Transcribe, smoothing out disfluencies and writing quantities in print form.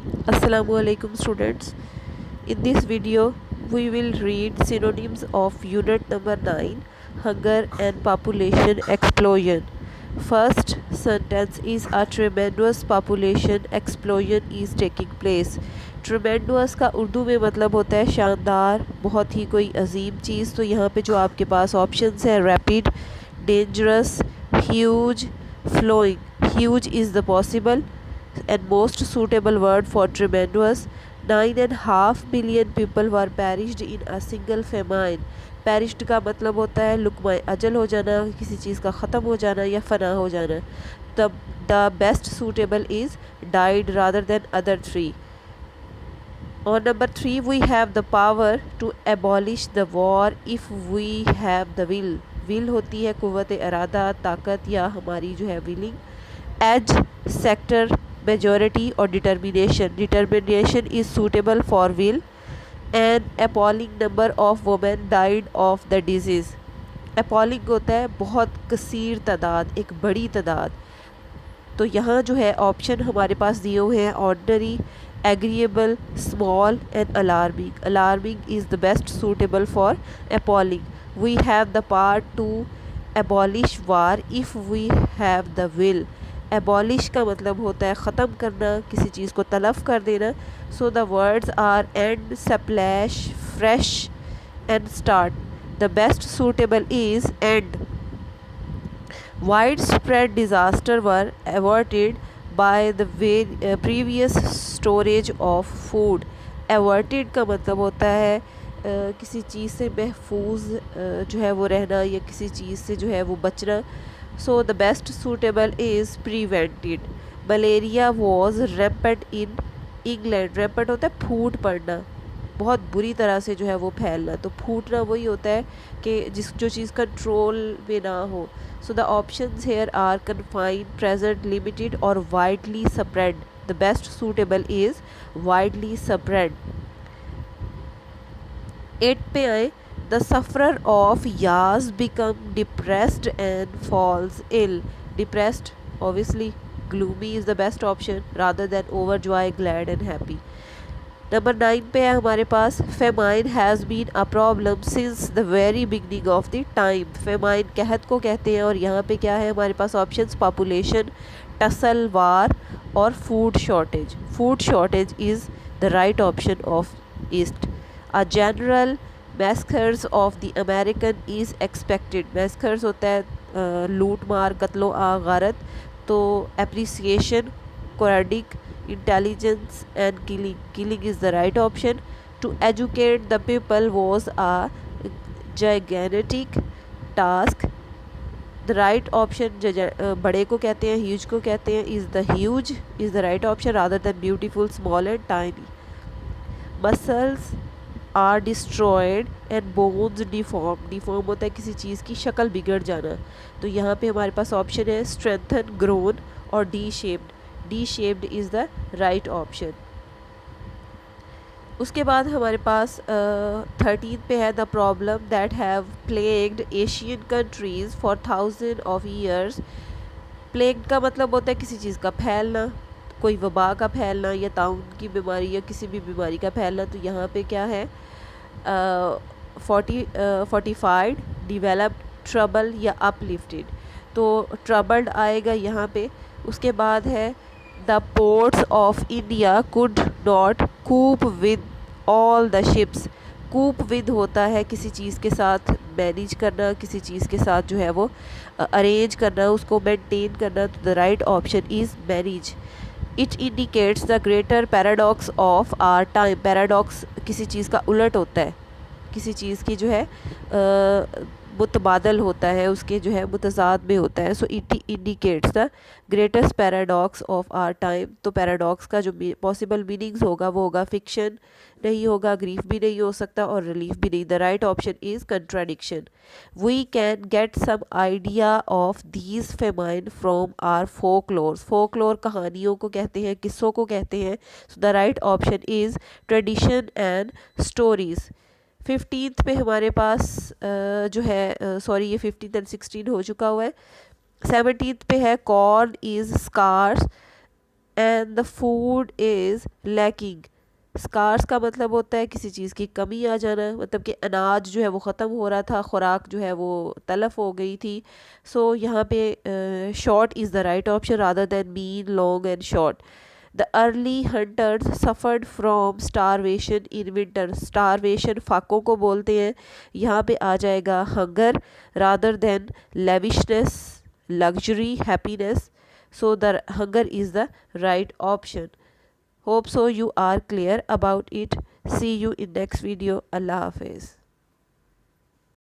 Assalamu alaikum students. In this video we will read synonyms of unit number 9, hunger and population explosion. First sentence is a tremendous population explosion is taking place. Tremendous का उर्दू में मतलब होता है शानदार, बहुत ही कोई अजीम चीज़। तो यहाँ पे जो आपके पास ऑप्शंस है rapid, dangerous, huge, flowing. Huge is the possible and most suitable word for tremendous. 9.5 million people were perished in a single famine. Perished का मतलब होता है लुकमाए अजल हो जाना, किसी चीज़ का ख़त्म हो जाना या फना हो जाना। तब the best suitable is died rather than other three. On number 3 we have the power to abolish the war if we have the will. Will होती है क़ुव्वत इरादा, ताकत या हमारी जो है विलिंग. एज, सेक्टर, मेजॉरिटी और determination. Determination is suitable for will. And appalling number of women died of the disease. Appalling होता है बहुत कसीर तादाद, एक बड़ी तादाद. तो यहाँ जो है ऑप्शन हमारे पास दिए हुए हैं ordinary, agreeable, small and alarming. Alarming is the best suitable for appalling. We have the power to abolish war if we have the will. Abolish का मतलब होता है ख़त्म करना, किसी चीज़ को तलफ़ कर देना. So the words are end, splash, fresh and start. The best suitable is end. Widespread disaster were averted by the previous storage of food. Averted का मतलब होता है किसी चीज़ से महफूज जो है वो रहना या किसी चीज़ से जो है वो बचना. So the best suitable is prevented. Malaria was rampant in England. Rampant होता है फूट पड़ना, बहुत बुरी तरह से जो है वो फैलना. तो फूटना वही होता है कि जो चीज़ कंट्रोल में ना हो. So the options here are confined, present, limited और widely spread. The best suitable is widely spread. 8 पे आए. The sufferer of yaws become depressed and falls ill. Depressed obviously gloomy is the best option rather than over joy, glad and happy. Number 9 पे है हमारे पास famine has been a problem since the very beginning of the time. Famine कहत को कहते हैं और यहाँ पे क्या है हमारे पास ऑप्शंस पॉपुलेशन, टसल, वार और food shortage. Food shortage is the right option of east. A general massacres of the American is expected. Massacres होता है लूट मार, कत्लो गारत. तो एप्रिसिएशन, कोराडिक, intelligence and killing is the right option. To educate the people was a gigantic task. The right option बड़े को कहते हैं, huge को कहते हैं, is the huge is the right option rather than beautiful, small and tiny. Muscles are destroyed and bones deform. deform होता है किसी चीज़ की शक्ल बिगड़ जाना. तो यहाँ पे हमारे पास ऑप्शन है strengthen, grown और D-shaped. D-shaped is the right option. उसके बाद हमारे पास 13 पे है the problem that have plagued Asian countries for 1000 of years. Plagued का मतलब होता है किसी चीज़ का फैलना, कोई वबा का फैलना या ताउन की बीमारी या किसी भी बीमारी का फैलना. तो यहाँ पे क्या है 45 डिवेलप्ड, ट्रबल या अपलिफ्टेड. तो ट्रबल्ड आएगा यहाँ पे. उसके बाद है the ports of India could not cope with all the ships. Cope with होता है किसी चीज़ के साथ मैनेज करना, किसी चीज़ के साथ जो है वो अरेंज करना, उसको मेंटेन करना. तो the right option is manage. It indicates the greater paradox of our time. Paradox किसी चीज़ का उलट होता है, किसी चीज़ की जो है मुतबादल होता है, उसके जो है मुतज़ाद में होता है. So it indicates the greatest paradox of our time. तो पैराडॉक्स का जो पॉसिबल मीनिंग्स होगा वो होगा फिक्शन नहीं होगा, ग्रीफ भी नहीं हो सकता और रिलीफ भी नहीं. The right option is contradiction. We can get some idea of these famine from our folklores. Folklore कहानियों को कहते हैं, किस्सों को कहते हैं. So the right option is tradition and stories. 15th पे हमारे पास जो है सॉरी ये 15 एंड 16 हो चुका हुआ है. 17th पे है corn is scarce and the food is lacking. Scarce का मतलब होता है किसी चीज़ की कमी आ जाना, मतलब कि अनाज जो है वो ख़त्म हो रहा था, खुराक जो है वो तलफ हो गई थी। सो यहाँ पे short is the right option rather than mean, long and short. The early hunters suffered from starvation in winter. Starvation फाकों को बोलते हैं। यहाँ पे आ जाएगा hunger rather than lavishness, luxury, happiness. So the hunger is the right option. Hope so you are clear about it. See you in next video. Allah Hafiz.